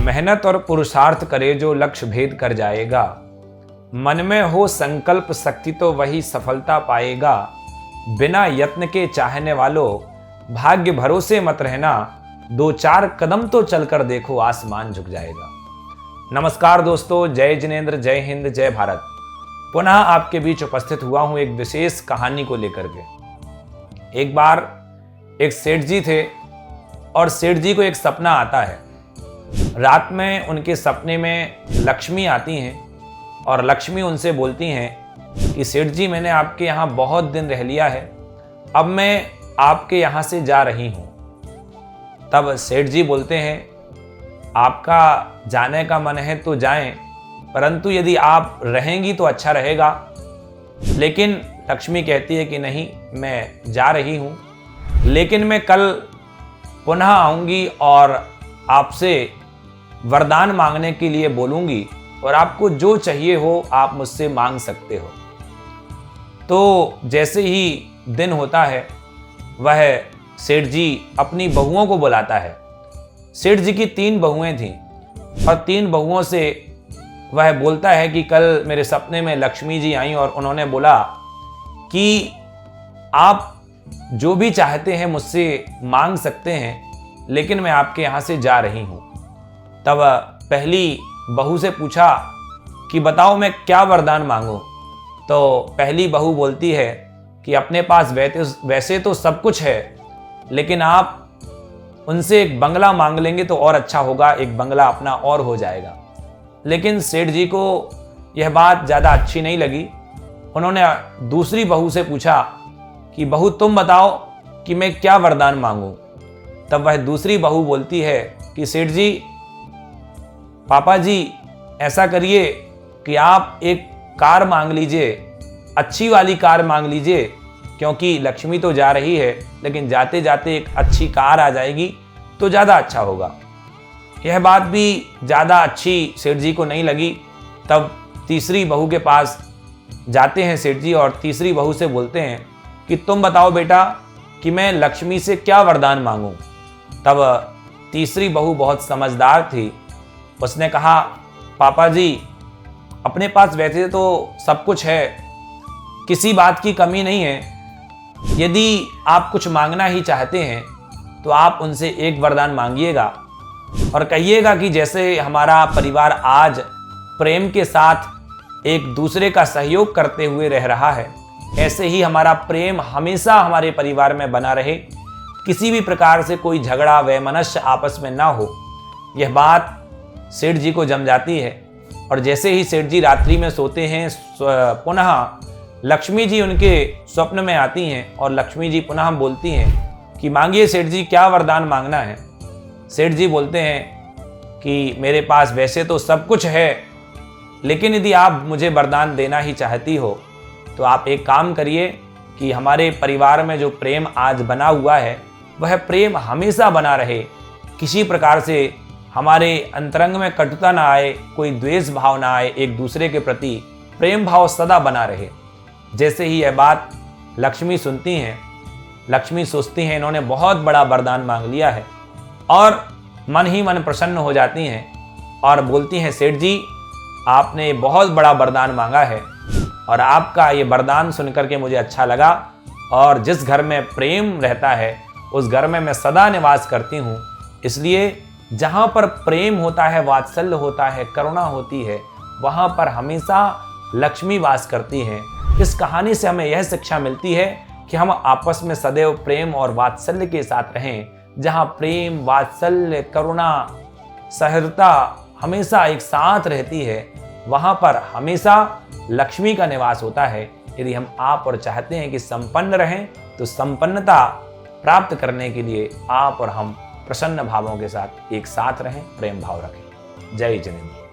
मेहनत और पुरुषार्थ करे जो लक्ष्य भेद कर जाएगा। मन में हो संकल्प शक्ति तो वही सफलता पाएगा। बिना यत्न के चाहने वालों भाग्य भरोसे मत रहना। 2-4 कदम तो चलकर देखो आसमान झुक जाएगा। नमस्कार दोस्तों, जय जिनेंद्र, जय हिंद, जय भारत। पुनः आपके बीच उपस्थित हुआ हूं एक विशेष कहानी को लेकर के। एक बार एक सेठ जी थे और सेठ जी को एक सपना आता है। रात में उनके सपने में लक्ष्मी आती हैं और लक्ष्मी उनसे बोलती हैं कि सेठ जी, मैंने आपके यहाँ बहुत दिन रह लिया है, अब मैं आपके यहाँ से जा रही हूँ। तब सेठ जी बोलते हैं, आपका जाने का मन है तो जाएं, परंतु यदि आप रहेंगी तो अच्छा रहेगा। लेकिन लक्ष्मी कहती है कि नहीं, मैं जा रही हूँ, लेकिन मैं कल पुनः आऊँगी और आपसे वरदान मांगने के लिए बोलूँगी और आपको जो चाहिए हो आप मुझसे मांग सकते हो। तो जैसे ही दिन होता है, वह सेठ जी अपनी बहुओं को बुलाता है। सेठ जी की 3 बहुएं थीं और 3 बहुओं से वह बोलता है कि कल मेरे सपने में लक्ष्मी जी आई और उन्होंने बोला कि आप जो भी चाहते हैं मुझसे मांग सकते हैं, लेकिन मैं आपके यहाँ से जा रही हूँ। तब पहली बहू से पूछा कि बताओ मैं क्या वरदान मांगूं। तो पहली बहू बोलती है कि अपने पास वैसे तो सब कुछ है, लेकिन आप उनसे एक बंगला मांग लेंगे तो और अच्छा होगा, एक बंगला अपना और हो जाएगा। लेकिन सेठ जी को यह बात ज़्यादा अच्छी नहीं लगी। उन्होंने दूसरी बहू से पूछा कि बहू तुम बताओ कि मैं क्या वरदान मांगूं। तब वह दूसरी बहू बोलती है कि सेठ जी, पापा जी, ऐसा करिए कि आप एक कार मांग लीजिए, अच्छी वाली कार मांग लीजिए, क्योंकि लक्ष्मी तो जा रही है, लेकिन जाते जाते एक अच्छी कार आ जाएगी तो ज़्यादा अच्छा होगा। यह बात भी ज़्यादा अच्छी सेठ जी को नहीं लगी। तब तीसरी बहू के पास जाते हैं सेठ जी और तीसरी बहू से बोलते हैं कि तुम बताओ बेटा कि मैं लक्ष्मी से क्या वरदान मांगूं। तब तीसरी बहू बहुत समझदार थी। उसने कहा, पापा जी, अपने पास वैसे तो सब कुछ है, किसी बात की कमी नहीं है। यदि आप कुछ मांगना ही चाहते हैं तो आप उनसे एक वरदान मांगिएगा और कहिएगा कि जैसे हमारा परिवार आज प्रेम के साथ एक दूसरे का सहयोग करते हुए रह रहा है, ऐसे ही हमारा प्रेम हमेशा हमारे परिवार में बना रहे, किसी भी प्रकार से कोई झगड़ा वैमनस्य आपस में ना हो। यह बात सेठ जी को जम जाती है और जैसे ही सेठ जी रात्रि में सोते हैं, पुनः लक्ष्मी जी उनके स्वप्न में आती हैं और लक्ष्मी जी पुनः बोलती हैं कि मांगिए सेठ जी, क्या वरदान मांगना है। सेठ जी बोलते हैं कि मेरे पास वैसे तो सब कुछ है, लेकिन यदि आप मुझे वरदान देना ही चाहती हो तो आप एक काम करिए कि हमारे परिवार में जो प्रेम आज बना हुआ है वह प्रेम हमेशा बना रहे, किसी प्रकार से हमारे अंतरंग में कटुता ना आए, कोई द्वेष भाव ना आए, एक दूसरे के प्रति प्रेम भाव सदा बना रहे। जैसे ही यह बात लक्ष्मी सुनती हैं, लक्ष्मी सोचती हैं इन्होंने बहुत बड़ा वरदान मांग लिया है और मन ही मन प्रसन्न हो जाती हैं और बोलती हैं, सेठ जी, आपने बहुत बड़ा वरदान मांगा है और आपका ये वरदान सुनकर के मुझे अच्छा लगा और जिस घर में प्रेम रहता है उस घर में मैं सदा निवास करती हूँ। इसलिए जहाँ पर प्रेम होता है, वात्सल्य होता है, करुणा होती है, वहाँ पर हमेशा लक्ष्मी वास करती हैं। इस कहानी से हमें यह शिक्षा मिलती है कि हम आपस में सदैव प्रेम और वात्सल्य के साथ रहें। जहाँ प्रेम, वात्सल्य, करुणा, सहृदता हमेशा एक साथ रहती है, वहाँ पर हमेशा लक्ष्मी का निवास होता है। यदि हम आप और चाहते हैं कि संपन्न रहें तो संपन्नता प्राप्त करने के लिए आप और हम प्रसन्न भावों के साथ एक साथ रहें, प्रेम भाव रखें। जय जिनेंद्र।